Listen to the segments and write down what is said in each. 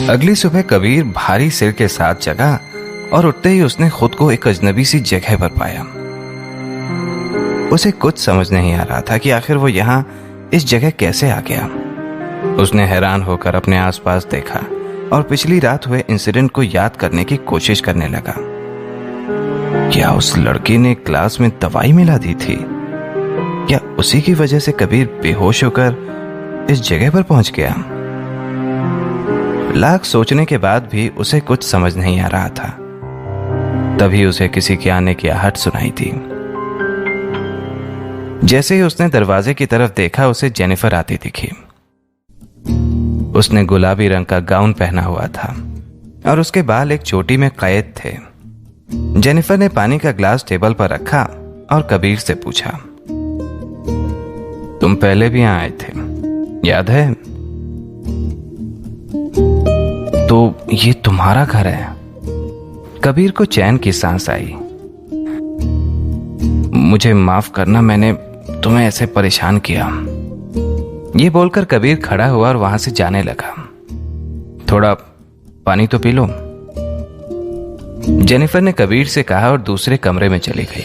अगली सुबह कबीर भारी सिर के साथ जगा और उठते ही उसने खुद को एक अजनबी सी जगह पर पाया। उसे कुछ समझ नहीं आ रहा था कि आखिर वो यहाँ इस जगह कैसे आ गया। उसने हैरान होकर अपने आसपास देखा और पिछली रात हुए इंसिडेंट को याद करने की कोशिश करने लगा। क्या उस लड़की ने क्लास में दवाई मिला दी थी? क्या उसी की वजह से कबीर बेहोश होकर इस जगह पर पहुंच गया? लाख सोचने के बाद भी उसे कुछ समझ नहीं आ रहा था। तभी उसे किसी के आने की आहट सुनाई थी। जैसे ही उसने दरवाजे की तरफ देखा, उसे जेनिफर आती दिखी। उसने गुलाबी रंग का गाउन पहना हुआ था और उसके बाल एक चोटी में कैद थे। जेनिफर ने पानी का ग्लास टेबल पर रखा और कबीर से पूछा, तुम पहले भी यहां आए थे, याद है? तो ये तुम्हारा घर है? कबीर को चैन की सांस आई। मुझे माफ करना, मैंने तुम्हें ऐसे परेशान किया। ये बोलकर कबीर खड़ा हुआ और वहां से जाने लगा। थोड़ा पानी तो पी लो, जेनिफर ने कबीर से कहा और दूसरे कमरे में चली गई।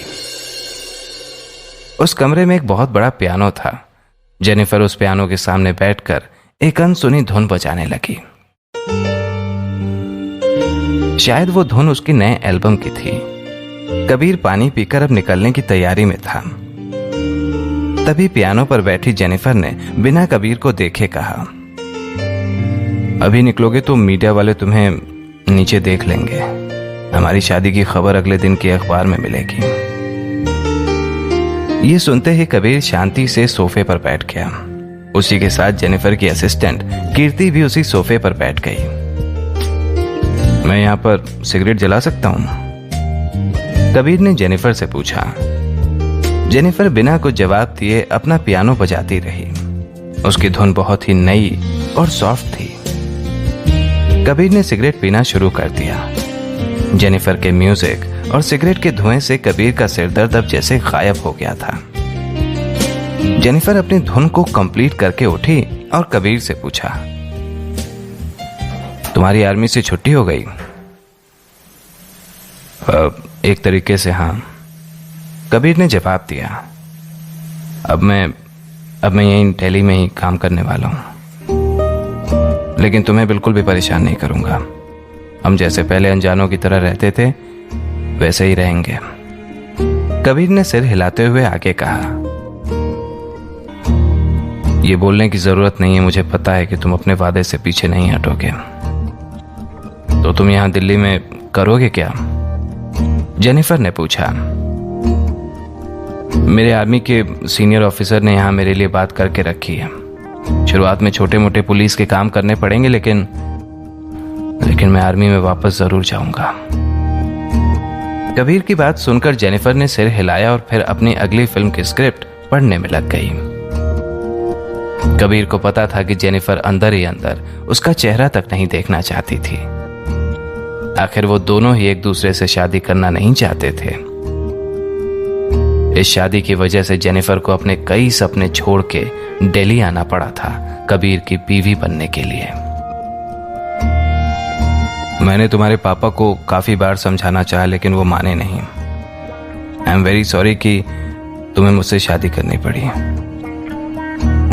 उस कमरे में एक बहुत बड़ा पियानो था। जेनिफर उस पियानो के सामने बैठकर एक अनसुनी धुन बजाने लगी। शायद वो धुन उसकी नए एल्बम की थी। कबीर पानी पीकर अब निकलने की तैयारी में था। तभी पियानो पर बैठी जेनिफर ने बिना कबीर को देखे कहा, अभी निकलोगे तो मीडिया वाले तुम्हें नीचे देख लेंगे। हमारी शादी की खबर अगले दिन के अखबार में मिलेगी। ये सुनते ही कबीर शांति से सोफे पर बैठ गया। उसी के साथ जेनिफर की असिस्टेंट कीर्ति भी उसी सोफे पर बैठ गई। मैं यहां पर सिगरेट जला सकता हूं? कबीर ने जेनिफर से पूछा। जेनिफर बिना कुछ जवाब दिए अपना पियानो बजाती रही। उसकी धुन बहुत ही नई और सॉफ्ट थी। कबीर ने सिगरेट पीना शुरू कर दिया। जेनिफर के म्यूजिक और सिगरेट के धुएं से कबीर का सिरदर्द अब जैसे गायब हो गया था। जेनिफर अपनी धुन को कंप्लीट करके उठी और कबीर से पूछा, तुम्हारी आर्मी से छुट्टी हो गई? एक तरीके से हाँ, कबीर ने जवाब दिया। अब मैं यहीं दिल्ली में ही काम करने वाला हूं, लेकिन तुम्हें बिल्कुल भी परेशान नहीं करूंगा। हम जैसे पहले अनजानों की तरह रहते थे वैसे ही रहेंगे। कबीर ने सिर हिलाते हुए आगे कहा, यह बोलने की जरूरत नहीं है, मुझे पता है कि तुम अपने वादे से पीछे नहीं हटोगे। तो तुम यहां दिल्ली में करोगे क्या? जेनिफर ने पूछा। मेरे आर्मी के सीनियर ऑफिसर ने यहां मेरे लिए बात करके रखी है। शुरुआत में छोटे मोटे पुलिस के काम करने पड़ेंगे, लेकिन मैं आर्मी में वापस जरूर जाऊंगा। कबीर की बात सुनकर जेनिफर ने सिर हिलाया और फिर अपनी अगली फिल्म की स्क्रिप्ट पढ़ने में लग गई। कबीर को पता था कि जेनिफर अंदर ही अंदर उसका चेहरा तक नहीं देखना चाहती थी। आखिर वो दोनों ही एक दूसरे से शादी करना नहीं चाहते थे। इस शादी की वजह से जेनिफर को अपने कई सपने छोड़ के दिल्ली आना पड़ा था कबीर की बीवी बनने के लिए। मैंने तुम्हारे पापा को काफी बार समझाना चाहा, लेकिन वो माने नहीं। आई एम वेरी सॉरी कि तुम्हें मुझसे शादी करनी पड़ी,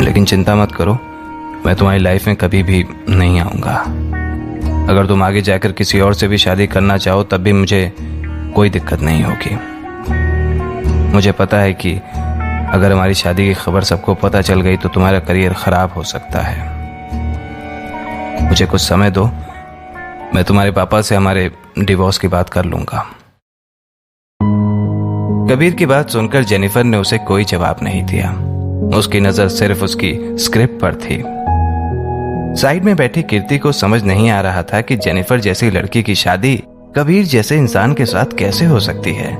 लेकिन चिंता मत करो, मैं तुम्हारी लाइफ में कभी भी नहीं आऊंगा। अगर तुम आगे जाकर किसी और से भी शादी करना चाहो तब भी मुझे कोई दिक्कत नहीं होगी। मुझे पता है कि अगर हमारी शादी की खबर सबको पता चल गई तो तुम्हारा करियर खराब हो सकता है। मुझे कुछ समय दो, मैं तुम्हारे पापा से हमारे डिवोर्स की बात कर लूंगा। कबीर की बात सुनकर जेनिफर ने उसे कोई जवाब नहीं दिया। उसकी नजर सिर्फ उसकी स्क्रिप्ट पर थी। साइड में बैठी कीर्ति को समझ नहीं आ रहा था कि जेनिफर जैसी लड़की की शादी कबीर जैसे इंसान के साथ कैसे हो सकती है।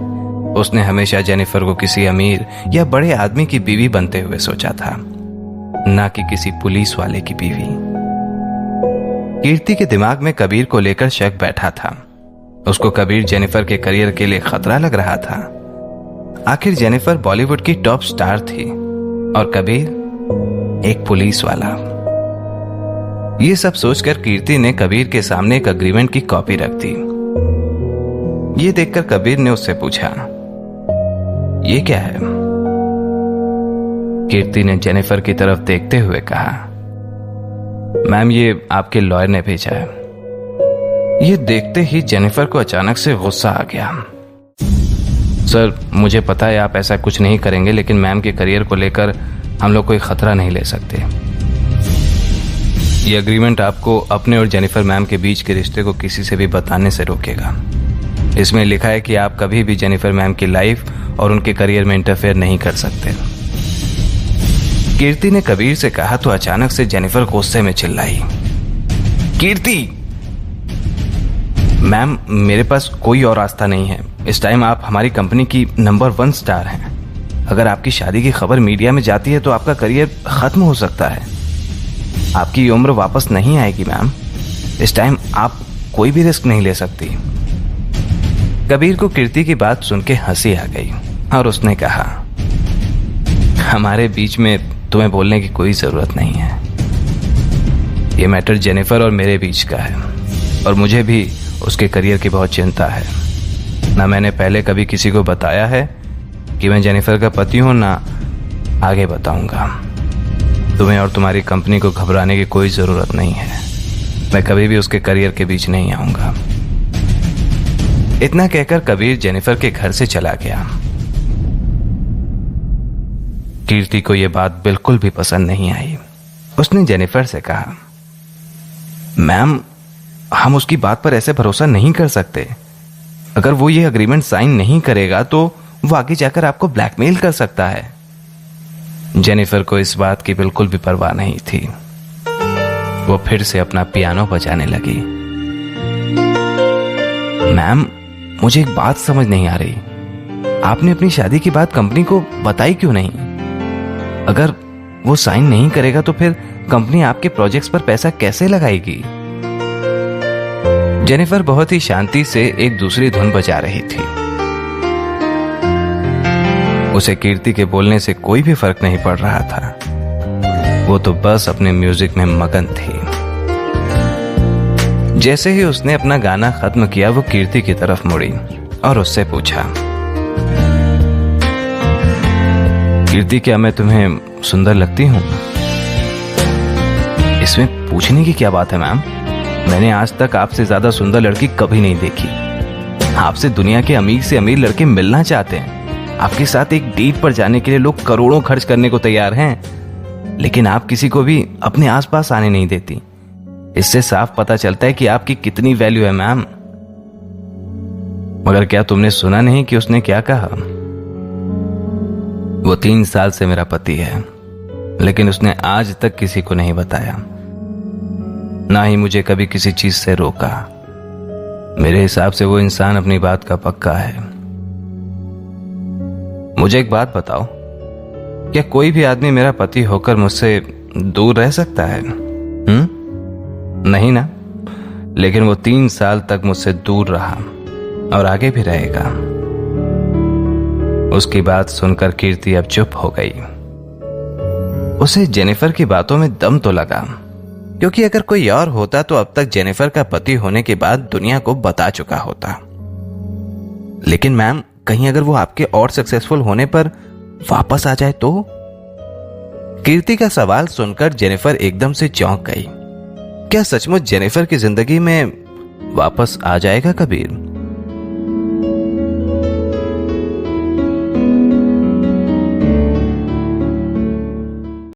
उसने हमेशा जेनिफर को किसी अमीर या बड़े आदमी की बीवी बनते हुए सोचा था, ना कि किसी पुलिस वाले की बीवी। कीर्ति के दिमाग में कबीर को लेकर शक बैठा था। उसको कबीर जेनिफर के करियर के लिए खतरा लग रहा था। आखिर जेनिफर बॉलीवुड की टॉप स्टार थी और कबीर एक पुलिस वाला। ये सब सोचकर कीर्ति ने कबीर के सामने एक अग्रीमेंट की कॉपी रख दी। ये देखकर कबीर ने उससे पूछा, ये क्या है? कीर्ति ने जेनिफर की तरफ देखते हुए कहा, मैम ये आपके लॉयर ने भेजा है। ये देखते ही जेनिफर को अचानक से गुस्सा आ गया। सर मुझे पता है आप ऐसा कुछ नहीं करेंगे, लेकिन मैम के करियर को लेकर हम लोग कोई खतरा नहीं ले सकते। ये एग्रीमेंट आपको अपने और जेनिफर मैम के बीच के रिश्ते को किसी से भी बताने से रोकेगा। इसमें लिखा है कि आप कभी भी जेनिफर मैम की लाइफ और उनके करियर में इंटरफेयर नहीं कर सकते। कीर्ति ने कबीर से कहा तो अचानक से जेनिफर गुस्से में चिल्लाई, कीर्ति! मैम मेरे पास कोई और रास्ता नहीं है। इस टाइम आप हमारी कंपनी की नंबर 1 स्टार हैं। अगर आपकी शादी की खबर मीडिया में जाती है तो आपका करियर खत्म हो सकता है। आपकी ये उम्र वापस नहीं आएगी मैम। इस टाइम आप कोई भी रिस्क नहीं ले सकती। कबीर को कीर्ति की बात सुन के हंसी आ गई और उसने कहा, हमारे बीच में तुम्हें बोलने की कोई जरूरत नहीं है। ये मैटर जेनिफर और मेरे बीच का है और मुझे भी उसके करियर की बहुत चिंता है। ना मैंने पहले कभी किसी को बताया है कि मैं जेनिफर का पति हूं, ना आगे बताऊंगा। तुम्हें और तुम्हारी कंपनी को घबराने की कोई जरूरत नहीं है। मैं कभी भी उसके करियर के बीच नहीं आऊंगा। इतना कहकर कबीर जेनिफर के घर से चला गया। कीर्ति को यह बात बिल्कुल भी पसंद नहीं आई। उसने जेनिफर से कहा, मैम हम उसकी बात पर ऐसे भरोसा नहीं कर सकते। अगर वो ये अग्रीमेंट साइन नहीं करेगा तो वो आगे जाकर आपको ब्लैकमेल कर सकता है। जेनिफर को इस बात की बिल्कुल भी परवाह नहीं थी। वो फिर से अपना पियानो बजाने लगी। मैम मुझे एक बात समझ नहीं आ रही, आपने अपनी शादी की बात कंपनी को बताई क्यों नहीं? अगर वो साइन नहीं करेगा तो फिर कंपनी आपके प्रोजेक्ट्स पर पैसा कैसे लगाएगी? जेनिफर बहुत ही शांति से एक दूसरी धुन बजा रही थी। उसे कीर्ति के बोलने से कोई भी फर्क नहीं पड़ रहा था। वो तो बस अपने म्यूजिक में मगन थी। जैसे ही उसने अपना गाना खत्म किया वो कीर्ति की तरफ मुड़ी और उससे पूछा, कीर्ति क्या मैं तुम्हें सुंदर लगती हूं? इसमें पूछने की क्या बात है मैम? मैंने आज तक आपसे ज्यादा सुंदर लड़की कभी नहीं देखी। आपसे दुनिया के अमीर से अमीर लड़के मिलना चाहते हैं। आपके साथ एक डेट पर जाने के लिए लोग करोड़ों खर्च करने को तैयार हैं, लेकिन आप किसी को भी अपने आसपास आने नहीं देती। इससे साफ पता चलता है कि आपकी कितनी वैल्यू है मैम। मगर क्या तुमने सुना नहीं कि उसने क्या कहा? वो 3 साल से मेरा पति है, लेकिन उसने आज तक किसी को नहीं बताया, ना ही मुझे कभी किसी चीज से रोका। मेरे हिसाब से वो इंसान अपनी बात का पक्का है। मुझे एक बात बताओ, क्या कोई भी आदमी मेरा पति होकर मुझसे दूर रह सकता है? नहीं ना? लेकिन वो 3 साल तक मुझसे दूर रहा और आगे भी रहेगा। उसकी बात सुनकर कीर्ति अब चुप हो गई। उसे जेनिफर की बातों में दम तो लगा, क्योंकि अगर कोई और होता तो अब तक जेनिफर का पति होने के बाद दुनिया को बता चुका होता। लेकिन मैम, कहीं अगर वो आपके और सक्सेसफुल होने पर वापस आ जाए तो? कीर्ति का सवाल सुनकर जेनिफर एकदम से चौंक गई। क्या सचमुच जेनिफर की जिंदगी में वापस आ जाएगा कबीर?